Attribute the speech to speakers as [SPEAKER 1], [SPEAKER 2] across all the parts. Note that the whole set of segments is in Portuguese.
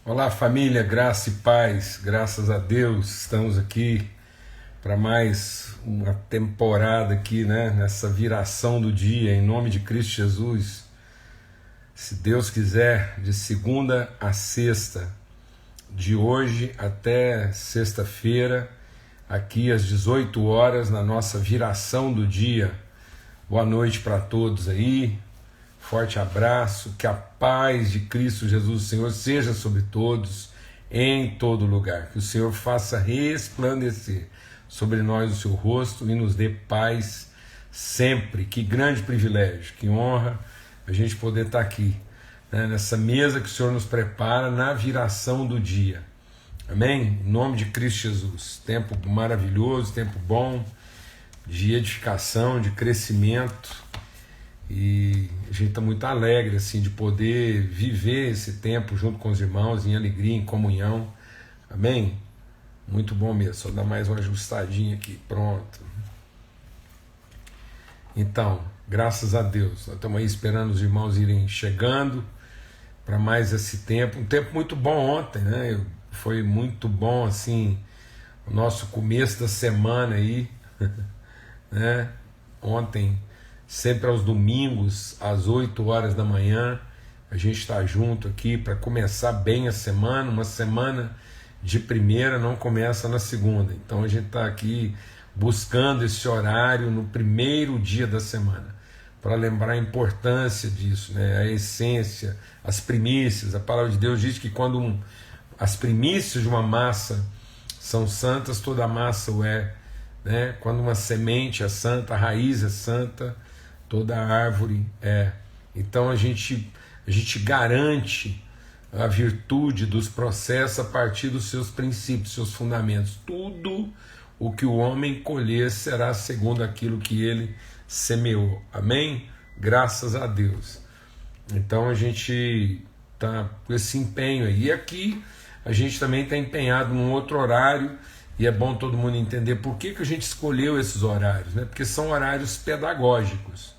[SPEAKER 1] Olá, família, graça e paz, graças a Deus, estamos aqui para mais uma temporada aqui, né? Nessa viração do dia, em nome de Cristo Jesus. Se Deus quiser, de segunda a sexta, de hoje até sexta-feira, aqui às 18 horas, na nossa viração do dia. Boa noite para todos aí. Forte abraço, que a paz de Cristo Jesus, o Senhor, seja sobre todos, em todo lugar. Que o Senhor faça resplandecer sobre nós o seu rosto e nos dê paz sempre. Que grande privilégio, que honra a gente poder estar aqui, né, nessa mesa que o Senhor nos prepara na viração do dia. Amém? Em nome de Cristo Jesus. Tempo maravilhoso, tempo bom, de edificação, de crescimento. E a gente está muito alegre assim, de poder viver esse tempo junto com os irmãos, em alegria, em comunhão. Amém? Muito bom mesmo. Só dar mais uma ajustadinha aqui. Pronto. Então, graças a Deus. Nós estamos aí esperando os irmãos irem chegando para mais esse tempo. Um tempo muito bom ontem, né? Foi muito bom assim, o nosso começo da semana aí, né? Ontem, sempre aos domingos, às 8 horas da manhã, a gente está junto aqui para começar bem a semana. Uma semana de primeira não começa na segunda, então a gente está aqui buscando esse horário no primeiro dia da semana, para lembrar a importância disso, né? A essência, as primícias. A palavra de Deus diz que quando as primícias de uma massa são santas, toda a massa o é, né? Quando uma semente é santa, a raiz é santa, toda a árvore é. Então a gente garante a virtude dos processos a partir dos seus princípios, seus fundamentos. Tudo o que o homem colher será segundo aquilo que ele semeou. Amém? Graças a Deus. Então a gente está com esse empenho aí. E aqui a gente também está empenhado num outro horário, e é bom todo mundo entender por que a gente escolheu esses horários, né? Porque são horários pedagógicos.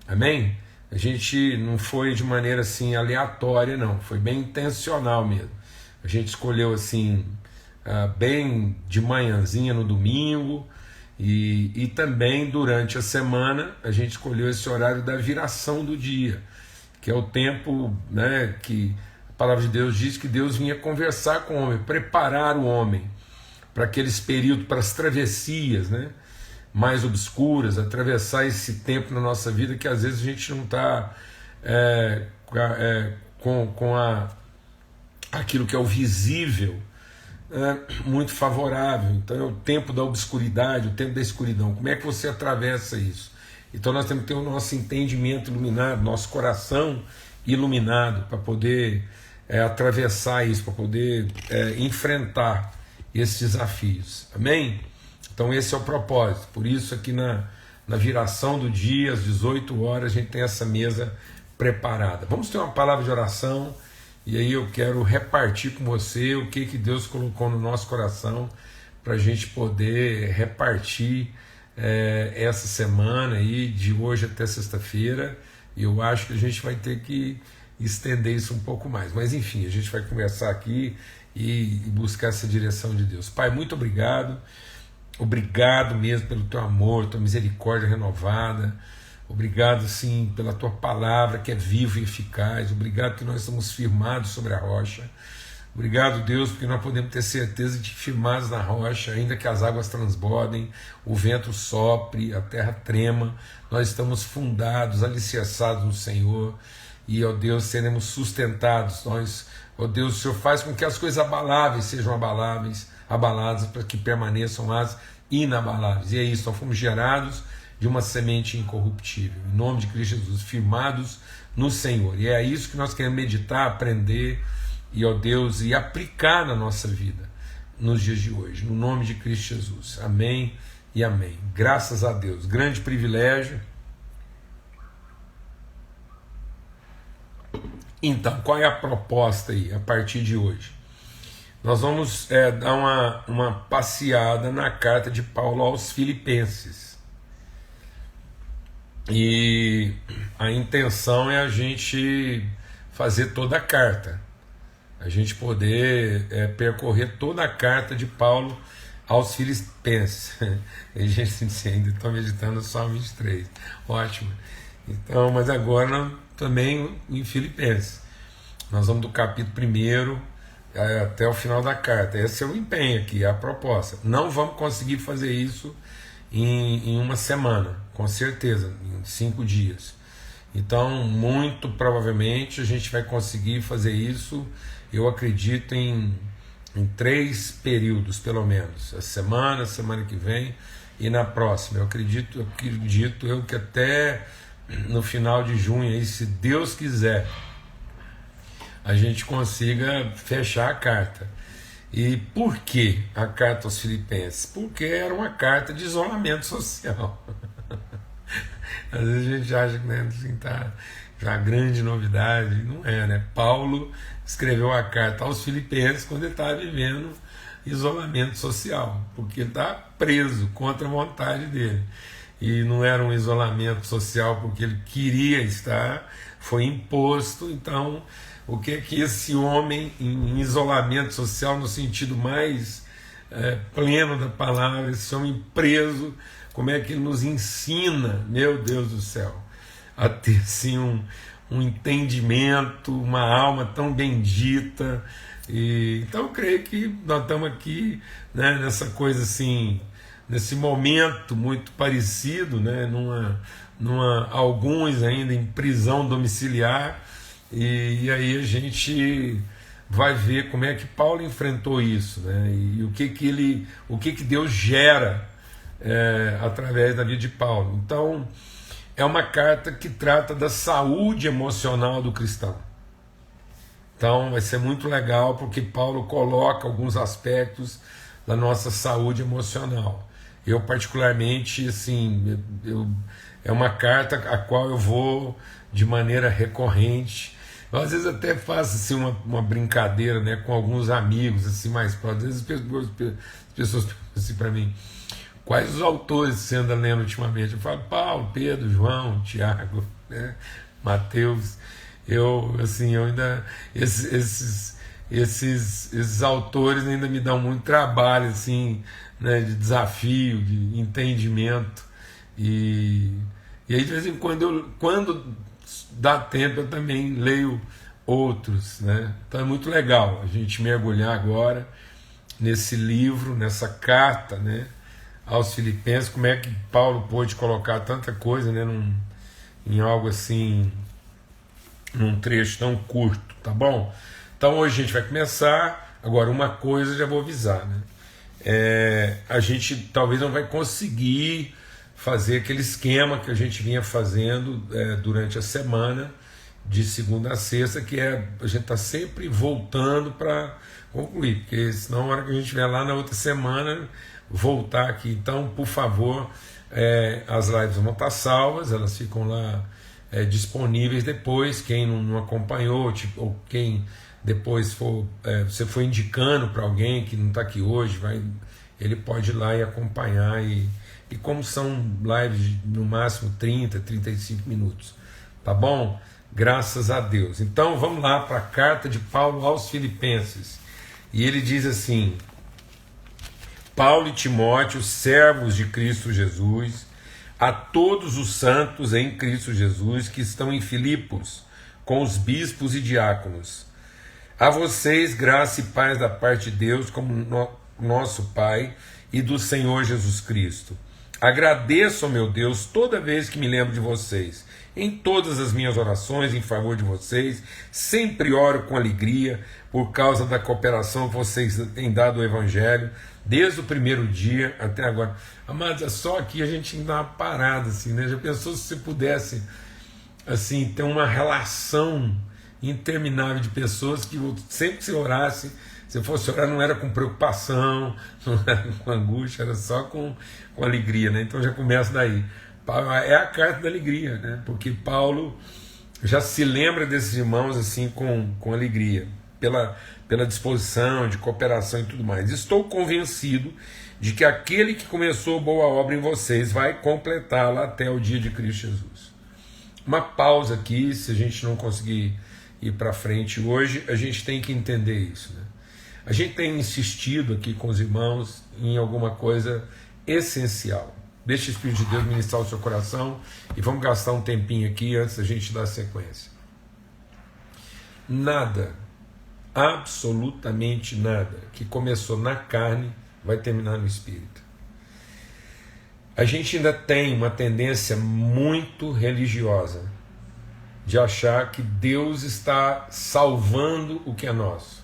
[SPEAKER 1] Amém? A gente não foi de maneira assim aleatória, não. Foi bem intencional mesmo. A gente escolheu assim, bem de manhãzinha no domingo, e também durante a semana a gente escolheu esse horário da viração do dia, que é o tempo, né, que a palavra de Deus diz que Deus vinha conversar com o homem, preparar o homem para aqueles períodos, para as travessias, né, mais obscuras, atravessar esse tempo na nossa vida que às vezes a gente não está com aquilo que é o visível muito favorável. Então é o tempo da obscuridade, o tempo da escuridão. Como é que você atravessa isso? Então nós temos que ter o nosso entendimento iluminado, nosso coração iluminado, para poder atravessar isso, para poder enfrentar esses desafios. Amém? Então esse é o propósito. Por isso aqui na viração do dia, às 18 horas, a gente tem essa mesa preparada. Vamos ter uma palavra de oração, e aí eu quero repartir com você o que Deus colocou no nosso coração para a gente poder repartir essa semana aí, de hoje até sexta-feira. E eu acho que a gente vai ter que estender isso um pouco mais. Mas enfim, a gente vai conversar aqui e buscar essa direção de Deus. Pai, muito obrigado. Obrigado mesmo pelo teu amor, tua misericórdia renovada. Obrigado, sim, pela tua palavra que é viva e eficaz. Obrigado que nós estamos firmados sobre a rocha. Obrigado, Deus, porque nós podemos ter certeza de firmados na rocha, ainda que as águas transbordem, o vento sopre, a terra trema. Nós estamos fundados, alicerçados no Senhor. E, ó Deus, seremos sustentados. Nós, ó Deus, o Senhor faz com que as coisas abaláveis sejam abaladas, para que permaneçam as inabaláveis. E é isso, nós fomos gerados de uma semente incorruptível, em nome de Cristo Jesus, firmados no Senhor. E é isso que nós queremos meditar, aprender, e ó Deus, e aplicar na nossa vida, nos dias de hoje, no nome de Cristo Jesus. Amém e amém. Graças a Deus, grande privilégio. Então, qual é a proposta aí, a partir de hoje? Nós vamos dar uma passeada na carta de Paulo aos Filipenses. E a intenção é a gente fazer toda a carta. a gente poder percorrer toda a carta de Paulo aos Filipenses. A gente ainda está meditando no Salmo 23. Ótimo. Então, mas agora também em Filipenses. Nós vamos do capítulo 1 até o final da carta. Esse é o empenho aqui, é a proposta. Não vamos conseguir fazer isso em uma semana, com certeza, em 5 dias. Então, muito provavelmente, a gente vai conseguir fazer isso, eu acredito, em 3 períodos, pelo menos. A semana que vem e na próxima. Eu acredito que até no final de junho, aí, se Deus quiser, a gente consiga fechar a carta. E por que a carta aos Filipenses? Porque era uma carta de isolamento social. Às vezes a gente acha que, né, assim, tá já grande novidade, não é, né? Paulo escreveu a carta aos Filipenses quando ele estava vivendo isolamento social, porque ele está preso contra a vontade dele. E não era um isolamento social porque ele queria estar, foi imposto. Então, o que é que esse homem em isolamento social, no sentido mais pleno da palavra, esse homem preso, como é que ele nos ensina, meu Deus do céu, a ter assim, um entendimento, uma alma tão bendita. Então eu creio que nós estamos aqui, né, nessa coisa assim, nesse momento muito parecido, né, alguns ainda em prisão domiciliar, e aí a gente vai ver como é que Paulo enfrentou isso, né, e o que Deus gera através da vida de Paulo. Então é uma carta que trata da saúde emocional do cristão. Então vai ser muito legal, porque Paulo coloca alguns aspectos da nossa saúde emocional. Eu particularmente, assim, é uma carta a qual eu vou de maneira recorrente. Eu, às vezes até faço assim, uma brincadeira, né, com alguns amigos assim, mais próximos. Às vezes as pessoas perguntam assim para mim: quais os autores você anda lendo ultimamente? Eu falo: Paulo, Pedro, João, Tiago, né, Mateus. Eu ainda esses autores ainda me dão muito trabalho, assim, né, de desafio, de entendimento, e aí de vez em quando dá tempo, eu também leio outros, né? Então é muito legal a gente mergulhar agora nesse livro, nessa carta, né, aos Filipenses. Como é que Paulo pôde colocar tanta coisa, né, em algo assim, num trecho tão curto, tá bom? Então hoje a gente vai começar. Agora, uma coisa eu já vou avisar, né? A gente talvez não vai conseguir fazer aquele esquema que a gente vinha fazendo durante a semana, de segunda a sexta, que a gente está sempre voltando para concluir, porque senão, na hora que a gente estiver lá na outra semana, voltar aqui. Então, por favor, as lives vão estar salvas, elas ficam lá disponíveis depois. Quem não acompanhou, ou quem depois você foi indicando para alguém que não está aqui hoje, ele pode ir lá e acompanhar, e como são lives no máximo 35 minutos, tá bom? Graças a Deus. Então vamos lá para a carta de Paulo aos Filipenses, e ele diz assim: Paulo e Timóteo, servos de Cristo Jesus, a todos os santos em Cristo Jesus que estão em Filipos, com os bispos e diáconos. A vocês graça e paz da parte de Deus, como nosso Pai, e do Senhor Jesus Cristo. Agradeço ao meu Deus toda vez que me lembro de vocês. Em todas as minhas orações em favor de vocês, sempre oro com alegria por causa da cooperação que vocês têm dado ao Evangelho, desde o primeiro dia até agora. Amados, é só aqui a gente dá uma parada, assim, né? Já pensou se você pudesse, assim, ter uma relação interminável de pessoas que sempre que você orasse, se fosse orar, não era com preocupação, não era com angústia, era só com alegria, né? Então já começa daí. É a carta da alegria, né? Porque Paulo já se lembra desses irmãos assim com alegria, pela disposição de cooperação e tudo mais. Estou convencido de que aquele que começou boa obra em vocês vai completá-la até o dia de Cristo Jesus. Uma pausa aqui, se a gente não conseguir ir para frente. Hoje a gente tem que entender isso, né? A gente tem insistido aqui com os irmãos em alguma coisa essencial. Deixa o Espírito de Deus ministrar o seu coração e vamos gastar um tempinho aqui antes da gente dar sequência. Nada, absolutamente nada, que começou na carne vai terminar no Espírito. A gente ainda tem uma tendência muito religiosa de achar que Deus está salvando o que é nosso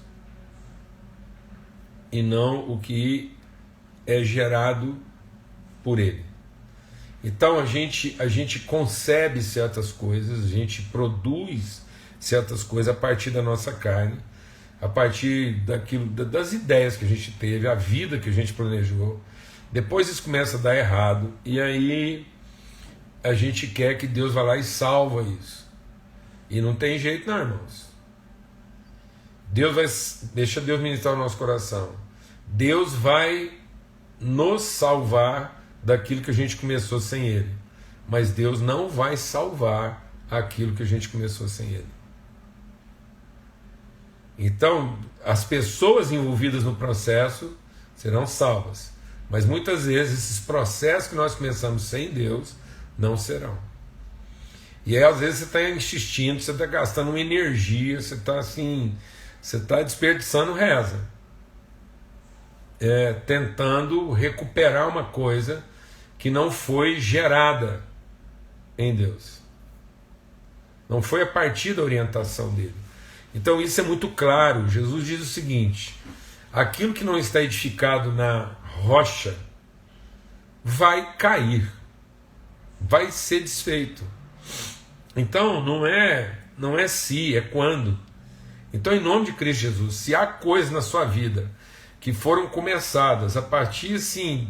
[SPEAKER 1] e não o que é gerado por Ele. Então a gente concebe certas coisas, a gente produz certas coisas a partir da nossa carne, a partir das ideias que a gente teve, a vida que a gente planejou. Depois isso começa a dar errado e aí a gente quer que Deus vá lá e salva isso. E não tem jeito não, irmãos. Deixa Deus ministrar o nosso coração. Deus vai nos salvar daquilo que a gente começou sem Ele. Mas Deus não vai salvar aquilo que a gente começou sem Ele. Então, as pessoas envolvidas no processo serão salvas. Mas muitas vezes esses processos que nós começamos sem Deus não serão. E aí às vezes você está insistindo, você está gastando uma energia, você está desperdiçando reza. Tentando recuperar uma coisa que não foi gerada em Deus. Não foi a partir da orientação dele. Então isso é muito claro. Jesus diz o seguinte: aquilo que não está edificado na rocha vai cair, vai ser desfeito. Então não é se, é quando. Então, em nome de Cristo Jesus, se há coisas na sua vida que foram começadas a partir assim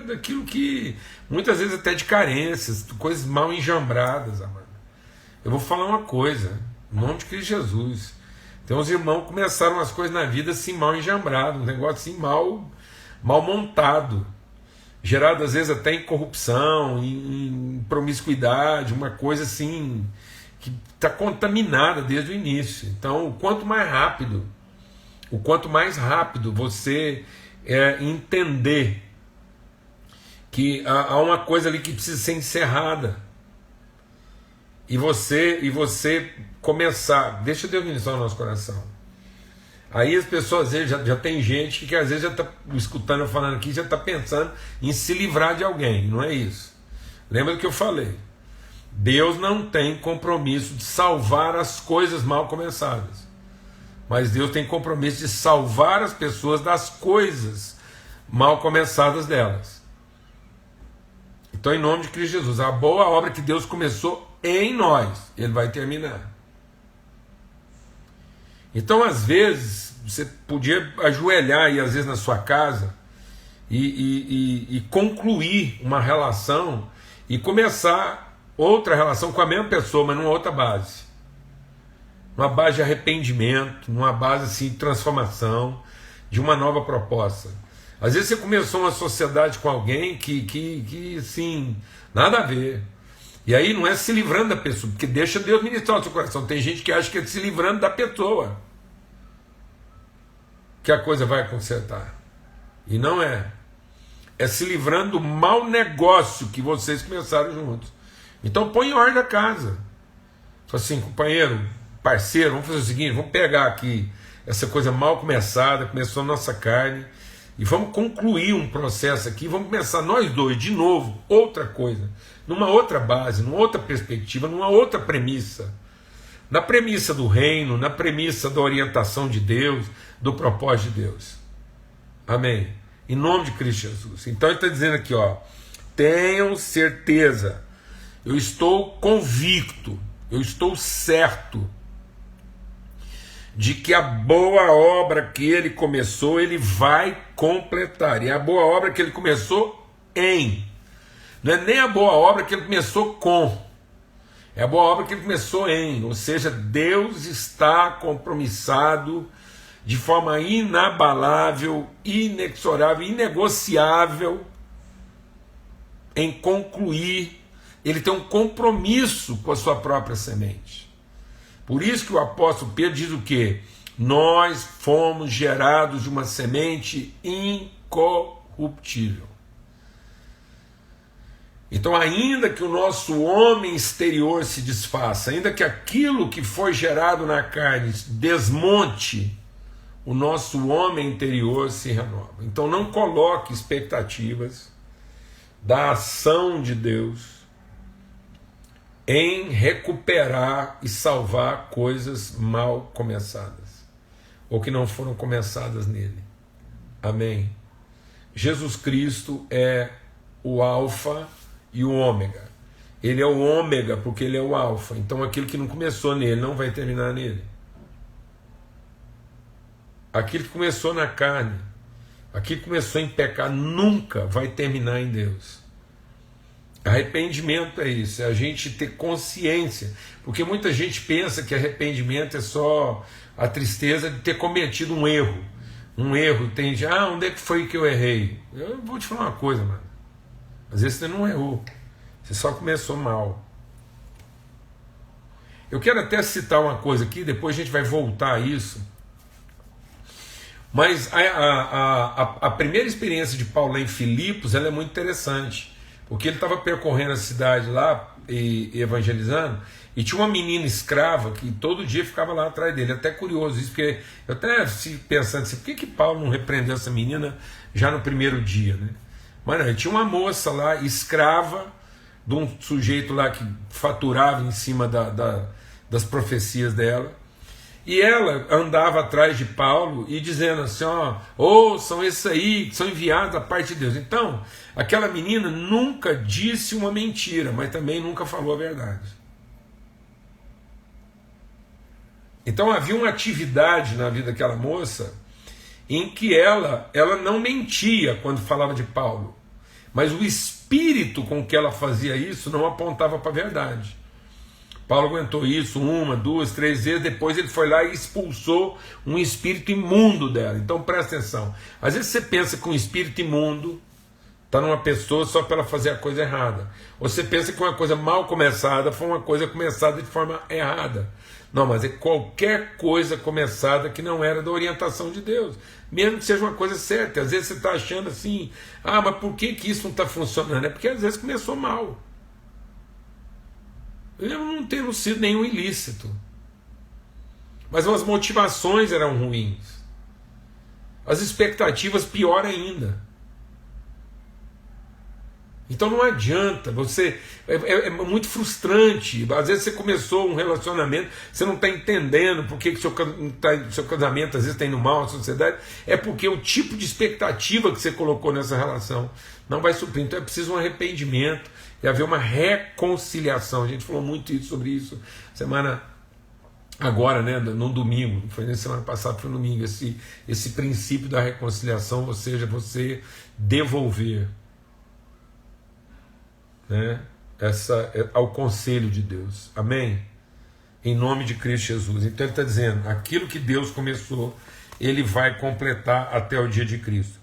[SPEAKER 1] daquilo que muitas vezes até de carências, coisas mal enjambradas, amado, eu vou falar uma coisa, em nome de Cristo Jesus. Tem uns irmãos que começaram as coisas na vida assim mal enjambrado, um negócio assim mal montado, gerado às vezes até em corrupção, em promiscuidade, uma coisa assim que está contaminada desde o início. Então, o quanto mais rápido você entender que há uma coisa ali que precisa ser encerrada, e você começar, deixa Deus ministrar o nosso coração. Aí as pessoas, às vezes, já tem gente que às vezes já está escutando eu falando aqui, já está pensando em se livrar de alguém. Não é isso. Lembra do que eu falei? Deus não tem compromisso de salvar as coisas mal começadas, mas Deus tem compromisso de salvar as pessoas das coisas mal começadas delas. Então, em nome de Cristo Jesus, a boa obra que Deus começou em nós, Ele vai terminar. Então, às vezes, você podia ajoelhar aí, às vezes, na sua casa e concluir uma relação e começar outra relação com a mesma pessoa, mas numa outra base. Numa base de arrependimento, numa base assim, de transformação, de uma nova proposta. Às vezes você começou uma sociedade com alguém que assim, nada a ver. E aí não é se livrando da pessoa, porque deixa Deus ministrar o seu coração. Tem gente que acha que é se livrando da pessoa que a coisa vai consertar. E não é. É se livrando do mau negócio que vocês começaram juntos. Então põe em ordem a casa. Fala assim, companheiro, parceiro, vamos fazer o seguinte, vamos pegar aqui essa coisa mal começada, começou a nossa carne, e vamos concluir um processo aqui, vamos começar nós dois de novo, outra coisa, numa outra base, numa outra perspectiva, numa outra premissa. Na premissa do reino, na premissa da orientação de Deus, do propósito de Deus. Amém? Em nome de Cristo Jesus. Então ele está dizendo aqui, ó, tenham certeza, eu estou convicto, eu estou certo de que a boa obra que ele começou, ele vai completar. E a boa obra que ele começou não é nem a boa obra que ele começou com, é a boa obra que ele começou em. Ou seja, Deus está compromissado de forma inabalável, inexorável, inegociável em concluir. Ele tem um compromisso com a sua própria semente. Por isso que o apóstolo Pedro diz o quê? Nós fomos gerados de uma semente incorruptível. Então, ainda que o nosso homem exterior se desfaça, ainda que aquilo que foi gerado na carne desmonte, o nosso homem interior se renova. Então, não coloque expectativas da ação de Deus em recuperar e salvar coisas mal começadas, ou que não foram começadas nele. Amém? Jesus Cristo é o alfa e o ômega. Ele é o ômega porque ele é o alfa. Então aquilo que não começou nele não vai terminar nele. Aquilo que começou na carne, aquilo que começou em pecado, nunca vai terminar em Deus. Arrependimento é isso, é a gente ter consciência, porque muita gente pensa que arrependimento é só a tristeza de ter cometido um erro. Um erro, entende? Onde é que foi que eu errei? Eu vou te falar uma coisa, mano. Às vezes você não errou, você só começou mal. Eu quero até citar uma coisa aqui, depois a gente vai voltar a isso. Mas a primeira experiência de Paulo lá em Filipos, ela é muito interessante. Porque ele estava percorrendo a cidade lá e evangelizando, e tinha uma menina escrava que todo dia ficava lá atrás dele. Até curioso isso, porque eu até fico pensando assim, por que Paulo não repreendeu essa menina já no primeiro dia, né? Mas não, tinha uma moça lá, escrava, de um sujeito lá que faturava em cima das profecias dela. E ela andava atrás de Paulo e dizendo assim, são esses aí que são enviados da parte de Deus. Então, aquela menina nunca disse uma mentira, mas também nunca falou a verdade. Então havia uma atividade na vida daquela moça em que ela não mentia quando falava de Paulo, mas o espírito com que ela fazia isso não apontava para a verdade. Paulo aguentou isso 1, 2, 3 vezes, depois ele foi lá e expulsou um espírito imundo dela. Então presta atenção, às vezes você pensa que um espírito imundo está numa pessoa só para ela fazer a coisa errada, ou você pensa que uma coisa mal começada foi uma coisa começada de forma errada. Não, mas é qualquer coisa começada que não era da orientação de Deus, mesmo que seja uma coisa certa. Às vezes você está achando assim, mas por que isso não está funcionando? É porque às vezes começou mal. Eu não tenho sido nenhum ilícito, mas as motivações eram ruins, as expectativas pior ainda. Então não adianta, é muito frustrante. Às vezes você começou um relacionamento, você não está entendendo por que seu casamento às vezes está indo mal na sociedade, é porque o tipo de expectativa que você colocou nessa relação não vai suprir. Então é preciso um arrependimento e haver uma reconciliação. A gente falou muito sobre isso semana agora, né, no domingo, não foi na semana passada, foi no domingo, esse princípio da reconciliação, ou seja, você devolver, né, ao conselho de Deus. Amém? Em nome de Cristo Jesus. Então ele está dizendo, aquilo que Deus começou, ele vai completar até o dia de Cristo.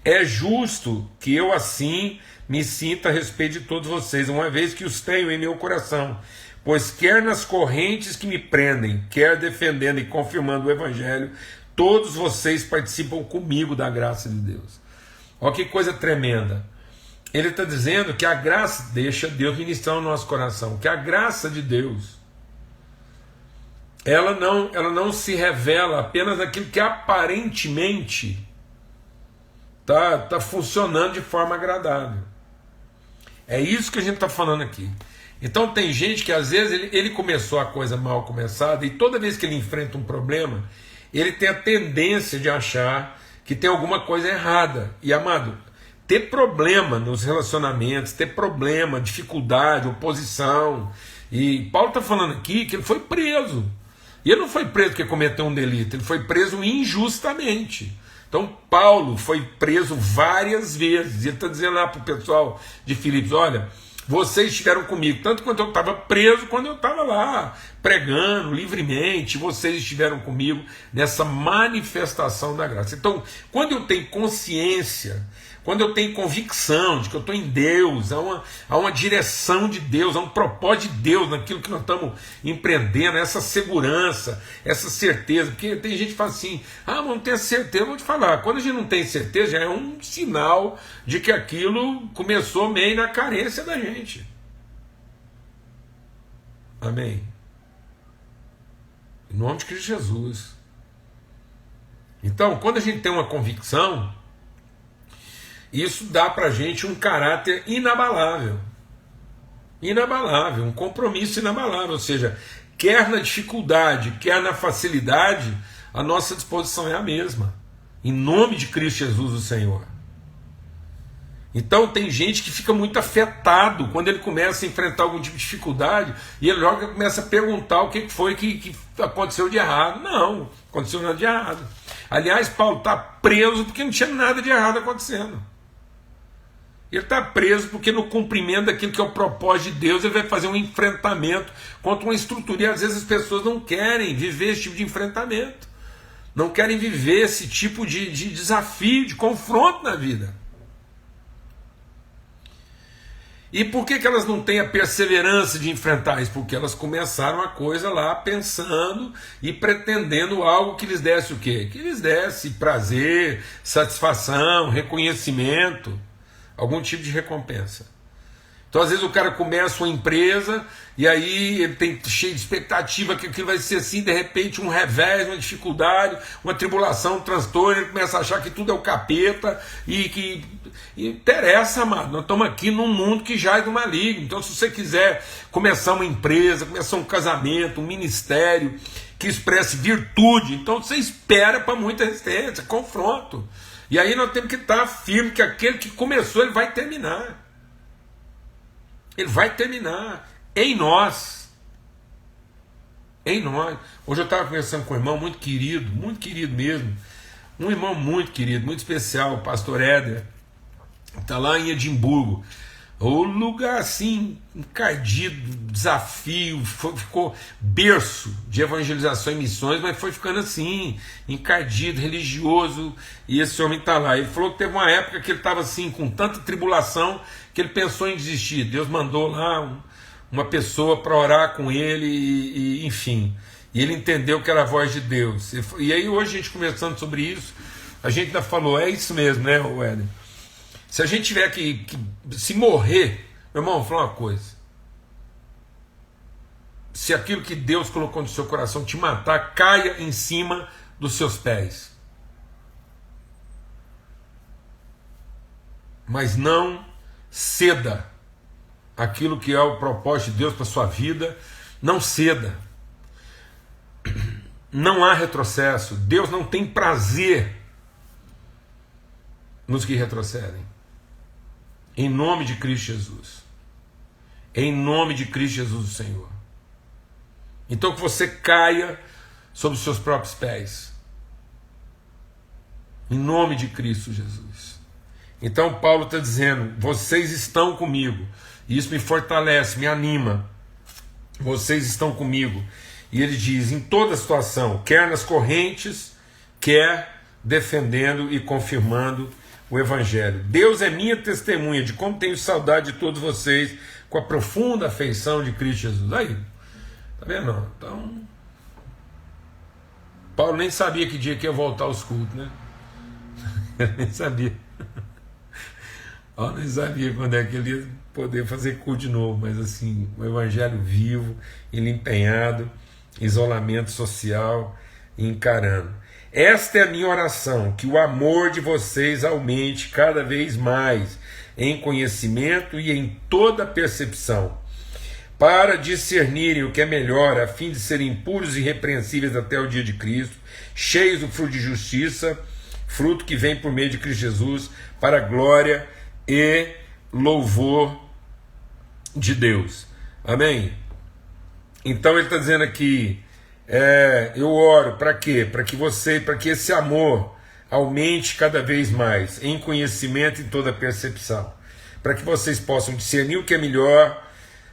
[SPEAKER 1] É justo que eu assim me sinta a respeito de todos vocês, uma vez que os tenho em meu coração, pois quer nas correntes que me prendem, quer defendendo e confirmando o Evangelho, todos vocês participam comigo da graça de Deus. Olha que coisa tremenda. Ele está dizendo que a graça, deixa Deus ministrar no nosso coração, que a graça de Deus, ela não se revela apenas naquilo que aparentemente está funcionando de forma agradável. É isso que a gente está falando aqui. Então tem gente que às vezes ele começou a coisa mal começada, e toda vez que ele enfrenta um problema, ele tem a tendência de achar que tem alguma coisa errada. E amado, ter problema nos relacionamentos, ter problema, dificuldade, oposição. E Paulo está falando aqui que ele foi preso. E ele não foi preso porque cometeu um delito, ele foi preso injustamente. Então Paulo foi preso várias vezes. E ele está dizendo lá para o pessoal de Filipos, olha, vocês estiveram comigo, tanto quanto eu estava preso, quando eu estava lá pregando livremente, vocês estiveram comigo nessa manifestação da graça. Então, quando eu tenho consciência, quando eu tenho convicção de que eu estou em Deus, há uma direção de Deus, há um propósito de Deus naquilo que nós estamos empreendendo, essa segurança, essa certeza. Porque tem gente que fala assim, mas não tenho certeza. Eu vou te falar, quando a gente não tem certeza, já é um sinal de que aquilo começou meio na carência da gente. Amém? Em nome de Cristo Jesus. Então, quando a gente tem uma convicção, isso dá para a gente um caráter inabalável. Inabalável, um compromisso inabalável. Ou seja, quer na dificuldade, quer na facilidade, a nossa disposição é a mesma. Em nome de Cristo Jesus, o Senhor. Então tem gente que fica muito afetado quando ele começa a enfrentar algum tipo de dificuldade e ele logo começa a perguntar o que foi que aconteceu de errado. Não aconteceu nada de errado. Aliás, Paulo está preso porque não tinha nada de errado acontecendo. Ele está preso porque no cumprimento daquilo que é o propósito de Deus, ele vai fazer um enfrentamento contra uma estrutura. E às vezes as pessoas não querem viver esse tipo de enfrentamento. Não querem viver esse tipo de desafio, de confronto na vida. E por que elas não têm a perseverança de enfrentar isso? Porque elas começaram a coisa lá pensando e pretendendo algo que lhes desse o quê? Que lhes desse prazer, satisfação, reconhecimento, algum tipo de recompensa. Então às vezes o cara começa uma empresa e aí ele tem cheio de expectativa que aquilo vai ser assim, de repente um revés, uma dificuldade, uma tribulação, um transtorno, ele começa a achar que tudo é o capeta e que... E interessa, amado, nós estamos aqui num mundo que jaz do maligno. Então se você quiser começar uma empresa, começar um casamento, um ministério que expresse virtude, então você espera para muita resistência, confronto. E aí nós temos que estar firme que aquele que começou, ele vai terminar. Ele vai terminar em nós. Em nós. Hoje eu estava conversando com um irmão muito querido mesmo. Um irmão muito querido, muito especial, o pastor Éder. Está lá em Edimburgo. O lugar assim, encardido, desafio, ficou berço de evangelização e missões, mas foi ficando assim, encardido, religioso, e esse homem está lá. Ele falou que teve uma época que ele estava assim, com tanta tribulação, que ele pensou em desistir. Deus mandou lá uma pessoa para orar com ele, e enfim, e ele entendeu que era a voz de Deus. E aí hoje a gente conversando sobre isso, a gente ainda falou, é isso mesmo, né, Éder? Se a gente tiver que se morrer, meu irmão, vou falar uma coisa. Se aquilo que Deus colocou no seu coração te matar, caia em cima dos seus pés. Mas não ceda aquilo que é o propósito de Deus para a sua vida. Não ceda. Não há retrocesso. Deus não tem prazer nos que retrocedem. Em nome de Cristo Jesus. Em nome de Cristo Jesus, o Senhor. Então que você caia sobre os seus próprios pés. Em nome de Cristo Jesus. Então Paulo está dizendo, vocês estão comigo. E isso me fortalece, me anima. Vocês estão comigo. E ele diz, em toda situação, quer nas correntes, quer defendendo e confirmando o Evangelho. Deus é minha testemunha de como tenho saudade de todos vocês com a profunda afeição de Cristo Jesus. Aí, tá vendo? Então, Paulo nem sabia que dia que ia voltar aos cultos, né? Nem sabia. Paulo nem sabia quando é que ele ia poder fazer culto de novo, mas assim, o Evangelho vivo, ele empenhado, isolamento social, encarando. Esta é a minha oração, que o amor de vocês aumente cada vez mais em conhecimento e em toda percepção, para discernirem o que é melhor, a fim de serem puros e irrepreensíveis até o dia de Cristo, cheios do fruto de justiça, fruto que vem por meio de Cristo Jesus, para a glória e louvor de Deus. Amém? Então ele está dizendo aqui, eu oro para quê? Para que esse amor aumente cada vez mais em conhecimento e toda percepção, para que vocês possam discernir o que é melhor,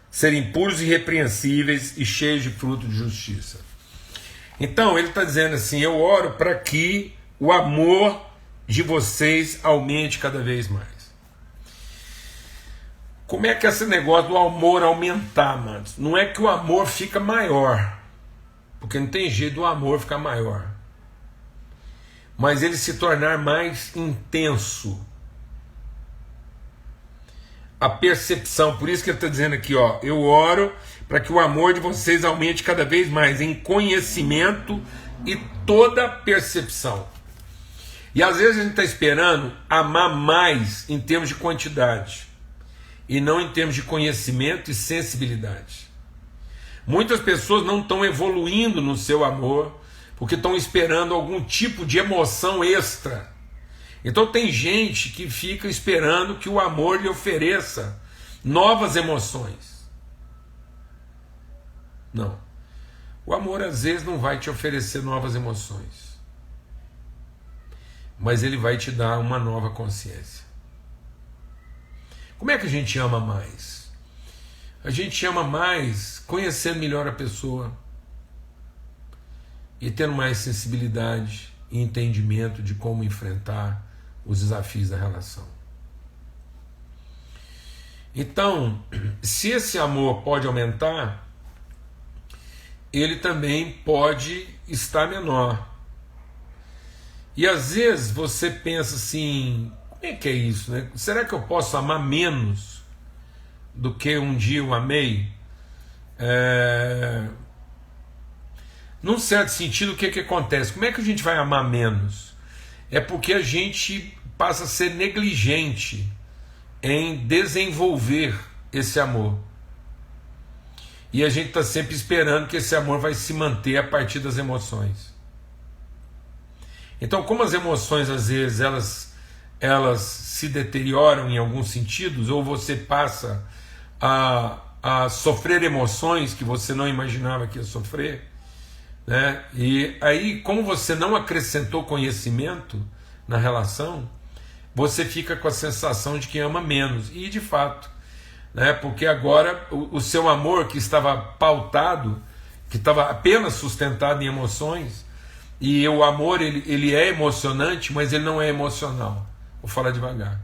[SPEAKER 1] serem puros e irrepreensíveis e cheios de fruto de justiça. Então ele está dizendo assim, eu oro para que o amor de vocês aumente cada vez mais. Como é que é esse negócio do amor aumentar, mano? Não é que o amor fica maior, porque não tem jeito do amor ficar maior, mas ele se tornar mais intenso. A percepção, por isso que ele está dizendo aqui, ó, eu oro para que o amor de vocês aumente cada vez mais em conhecimento e toda percepção. E às vezes a gente está esperando amar mais em termos de quantidade e não em termos de conhecimento e sensibilidade. Muitas pessoas não estão evoluindo no seu amor porque estão esperando algum tipo de emoção extra. Então tem gente que fica esperando que o amor lhe ofereça novas emoções. Não. O amor às vezes não vai te oferecer novas emoções, mas ele vai te dar uma nova consciência. Como é que a gente ama mais? A gente ama mais conhecendo melhor a pessoa e tendo mais sensibilidade e entendimento de como enfrentar os desafios da relação. Então, se esse amor pode aumentar, ele também pode estar menor. E às vezes você pensa assim, como é que é isso, né? Será que eu posso amar menos do que um dia eu amei? Num certo sentido, o que acontece? Como é que a gente vai amar menos? É porque a gente passa a ser negligente em desenvolver esse amor. E a gente está sempre esperando que esse amor vai se manter a partir das emoções. Então, como as emoções às vezes elas se deterioram em alguns sentidos, ou você passa a sofrer emoções que você não imaginava que ia sofrer, né? E aí, como você não acrescentou conhecimento na relação, você fica com a sensação de que ama menos, e de fato, né? Porque agora o seu amor, que estava pautado, que estava apenas sustentado em emoções, e o amor ele é emocionante, mas ele não é emocional. Vou falar devagar.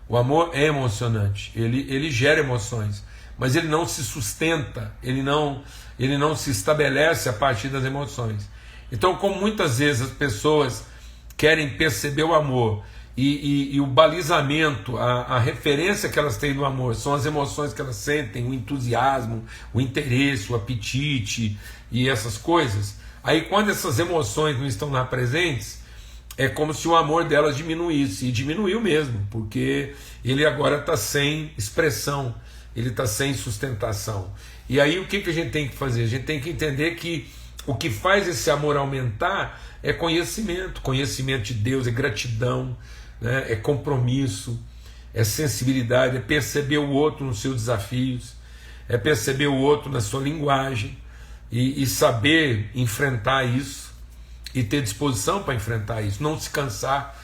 [SPEAKER 1] O amor é emocionante, ele gera emoções, mas ele não se sustenta, ele não se estabelece a partir das emoções. Então, como muitas vezes as pessoas querem perceber o amor e o balizamento, a referência que elas têm do amor são as emoções que elas sentem, o entusiasmo, o interesse, o apetite e essas coisas, aí quando essas emoções não estão lá presentes, é como se o amor delas diminuísse, e diminuiu mesmo, porque ele agora está sem expressão, ele está sem sustentação. E aí o que a gente tem que fazer? A gente tem que entender que o que faz esse amor aumentar é conhecimento de Deus, é gratidão, né? É compromisso, é sensibilidade, é perceber o outro nos seus desafios, é perceber o outro na sua linguagem e saber enfrentar isso e ter disposição para enfrentar isso, não se cansar.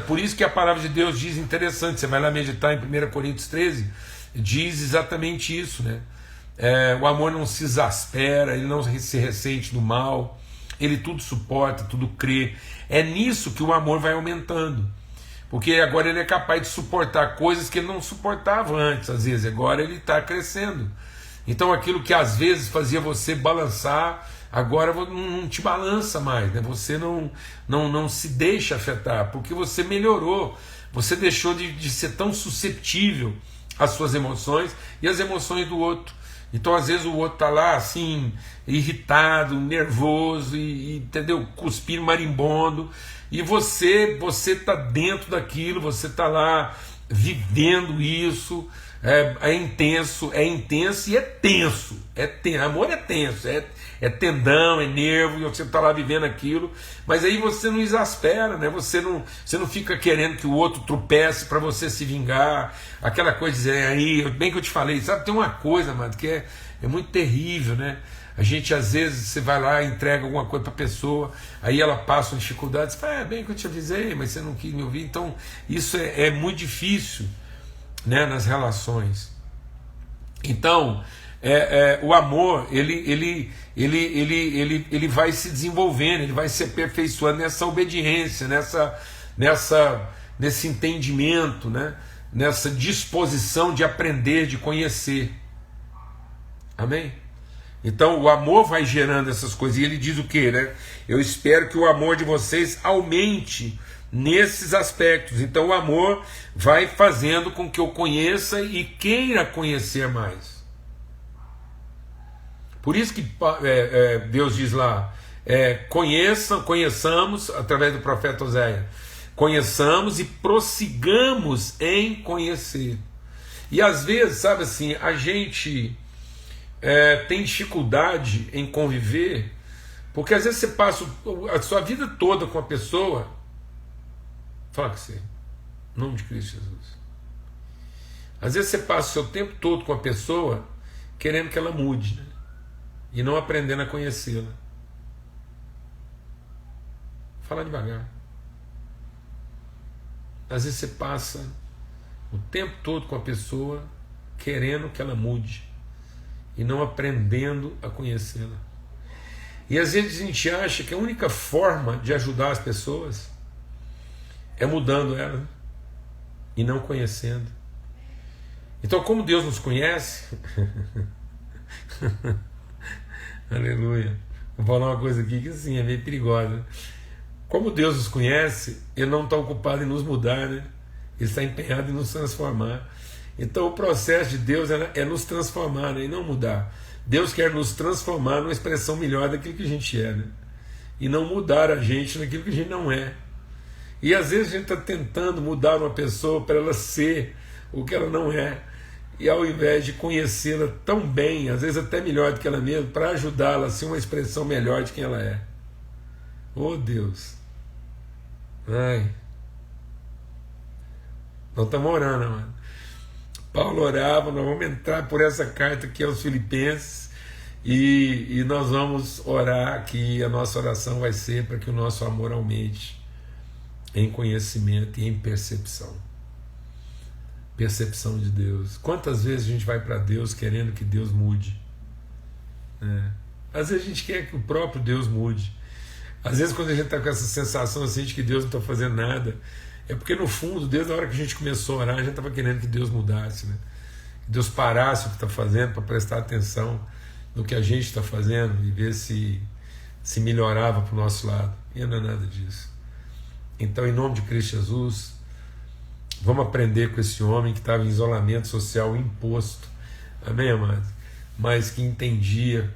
[SPEAKER 1] Por isso que a palavra de Deus diz, interessante, você vai lá meditar em 1 Coríntios 13, diz exatamente isso, né? O amor não se exaspera, ele não se ressente do mal, ele tudo suporta, tudo crê. É nisso que o amor vai aumentando, porque agora ele é capaz de suportar coisas que ele não suportava antes, às vezes, agora ele está crescendo. Então aquilo que às vezes fazia você balançar, agora não te balança mais, né? Você não se deixa afetar, porque você melhorou, você deixou de ser tão susceptível às suas emoções e às emoções do outro. Então às vezes o outro está lá assim, irritado, nervoso, entendeu? Cuspindo marimbondo, e você está dentro daquilo, você está lá vivendo isso. É intenso e é tenso. Amor é tenso, é tendão, é nervo, e você está lá vivendo aquilo, mas aí você não exaspera, né? Você não fica querendo que o outro tropece para você se vingar, aquela coisa de dizer, aí, bem que eu te falei, sabe, tem uma coisa, mano, que é muito terrível, né? A gente, às vezes, você vai lá e entrega alguma coisa para a pessoa, aí ela passa uma dificuldade, você fala, bem que eu te avisei, mas você não quis me ouvir. Então isso é muito difícil, né, nas relações. Então o amor ele vai se desenvolvendo, ele vai se aperfeiçoando nessa obediência, nesse entendimento, né? Nessa disposição de aprender, de conhecer. Amém? Então o amor vai gerando essas coisas. E ele diz o quê, né? Eu espero que o amor de vocês aumente nesses aspectos. Então o amor vai fazendo com que eu conheça e queira conhecer mais. Por isso que Deus diz lá, conheçamos, através do profeta Oséias, conheçamos e prossigamos em conhecer. E às vezes, sabe assim, a gente tem dificuldade em conviver, porque às vezes você passa a sua vida toda com a pessoa. Fala com você, em nome de Cristo Jesus. Às vezes você passa o seu tempo todo com a pessoa querendo que ela mude, né? E não aprendendo a conhecê-la. Fala devagar. Às vezes você passa o tempo todo com a pessoa querendo que ela mude e não aprendendo a conhecê-la. E às vezes a gente acha que a única forma de ajudar as pessoas é mudando ela e não conhecendo. Então, como Deus nos conhece, aleluia, vou falar uma coisa aqui que assim é meio perigosa. Como Deus nos conhece, Ele não está ocupado em nos mudar, né? Ele está empenhado em nos transformar. Então o processo de Deus é nos transformar, né? E não mudar. Deus quer nos transformar numa expressão melhor daquilo que a gente é, né? E não mudar a gente naquilo que a gente não é. E às vezes a gente está tentando mudar uma pessoa para ela ser o que ela não é. E ao invés de conhecê-la tão bem, às vezes até melhor do que ela mesma, para ajudá-la a ser uma expressão melhor de quem ela é. Oh Deus! Ai! Nós estamos orando, mano. Paulo orava, nós vamos entrar por essa carta aqui aos Filipenses e nós vamos orar aqui. A nossa oração vai ser para que o nosso amor aumente em conhecimento e em percepção. Percepção de Deus. Quantas vezes a gente vai para Deus querendo que Deus mude? Às vezes a gente quer que o próprio Deus mude. Às vezes quando a gente está com essa sensação assim de que Deus não está fazendo nada, é porque no fundo, desde a hora que a gente começou a orar, a gente estava querendo que Deus mudasse, né? Que Deus parasse o que está fazendo para prestar atenção no que a gente está fazendo e ver se melhorava para o nosso lado. E não é nada disso. Então, em nome de Cristo Jesus, vamos aprender com esse homem que estava em isolamento social imposto, amém, amados? Mas que entendia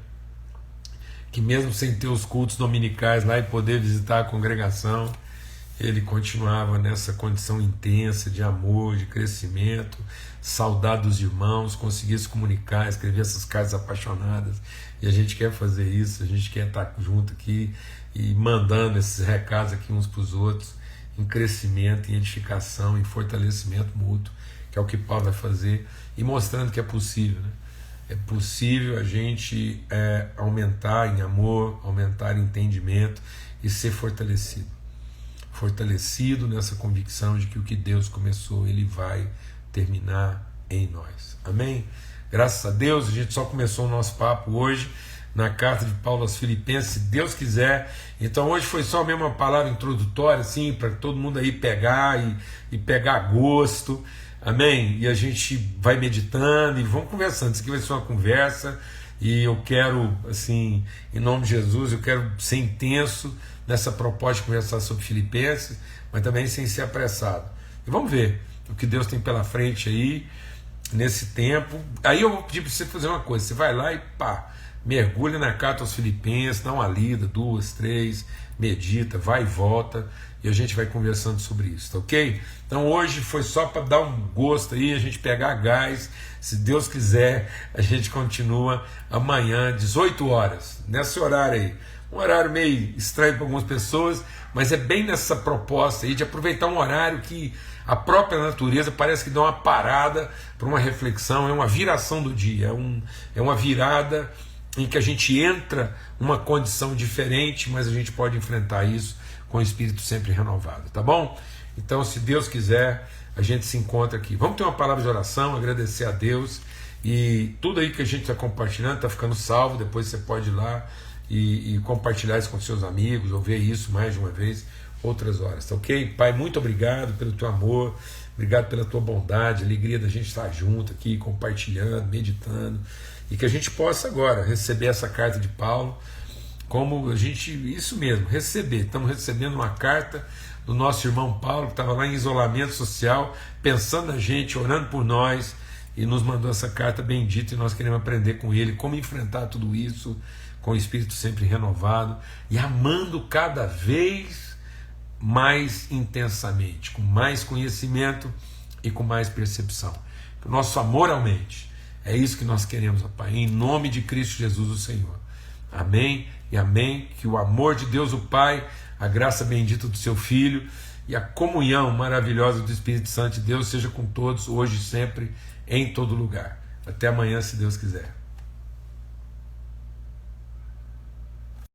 [SPEAKER 1] que mesmo sem ter os cultos dominicais lá e poder visitar a congregação, ele continuava nessa condição intensa de amor, de crescimento, saudade dos irmãos, conseguia se comunicar, escrever essas cartas apaixonadas. E a gente quer fazer isso, a gente quer estar junto aqui e mandando esses recados aqui uns para os outros, em crescimento, em edificação, em fortalecimento mútuo, que é o que Paulo vai fazer, e mostrando que é possível, né? É possível a gente aumentar em amor, aumentar em entendimento e ser fortalecido. Fortalecido nessa convicção de que o que Deus começou, Ele vai terminar em nós. Amém? Graças a Deus, a gente só começou o nosso papo hoje na carta de Paulo aos Filipenses, se Deus quiser. Então hoje foi só mesmo uma palavra introdutória, assim, para todo mundo aí pegar e pegar gosto. Amém? E a gente vai meditando e vamos conversando. Isso aqui vai ser uma conversa e eu quero, assim, em nome de Jesus, eu quero ser intenso nessa proposta de conversar sobre Filipenses, mas também sem ser apressado. E vamos ver o que Deus tem pela frente aí, nesse tempo. Aí eu vou pedir para você fazer uma coisa, você vai lá e pá, mergulha na carta aos Filipenses, dá uma lida, 2, 3, medita, vai e volta, e a gente vai conversando sobre isso, tá ok? Então hoje foi só para dar um gosto aí, a gente pegar gás, se Deus quiser, a gente continua amanhã, 18 horas, nesse horário aí. Um horário meio estranho para algumas pessoas, mas é bem nessa proposta aí de aproveitar um horário que a própria natureza parece que dá uma parada para uma reflexão, é uma viração do dia, é uma virada em que a gente entra numa condição diferente, mas a gente pode enfrentar isso com o espírito sempre renovado, tá bom? Então, se Deus quiser, a gente se encontra aqui. Vamos ter uma palavra de oração, agradecer a Deus, e tudo aí que a gente está compartilhando está ficando salvo, depois você pode ir lá e compartilhar isso com seus amigos, ou ver isso mais de uma vez, outras horas, tá ok? Pai, muito obrigado pelo teu amor, obrigado pela tua bondade, alegria da gente estar junto aqui, compartilhando, meditando, e que a gente possa agora receber essa carta de Paulo, como a gente, isso mesmo, receber. Estamos recebendo uma carta do nosso irmão Paulo, que estava lá em isolamento social, pensando na gente, orando por nós, e nos mandou essa carta bendita, e nós queremos aprender com ele como enfrentar tudo isso, com o espírito sempre renovado, e amando cada vez mais intensamente, com mais conhecimento e com mais percepção. Que o nosso amor aumente. É isso que nós queremos, ó Pai, em nome de Cristo Jesus, o Senhor. Amém e amém. Que o amor de Deus, o Pai, a graça bendita do seu Filho e a comunhão maravilhosa do Espírito Santo de Deus seja com todos, hoje e sempre, em todo lugar. Até amanhã, se Deus quiser.